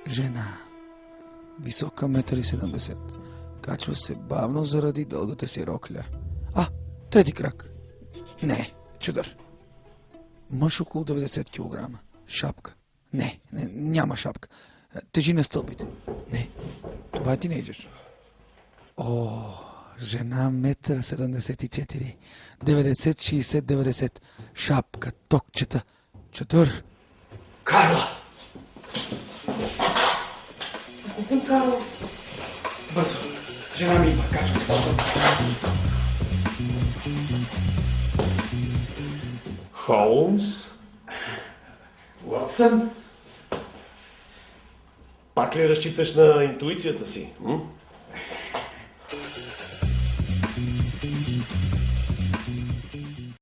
Жена. Висока 1,70 м. Качва се бавно заради дългата си рокля. Трети крак. Не, чудър. Мъж около 90 кг. Шапка. Не, няма шапка. Тежи на стълбите. Не, това е тинейджър. Жена 1,74 м. 90, 60, 90. Шапка, токчета. Чудър. Карла! Карла! Бързо. Жена ми има. Качва. Холмс? Уотсън? Пак ли разчиташ на интуицията си?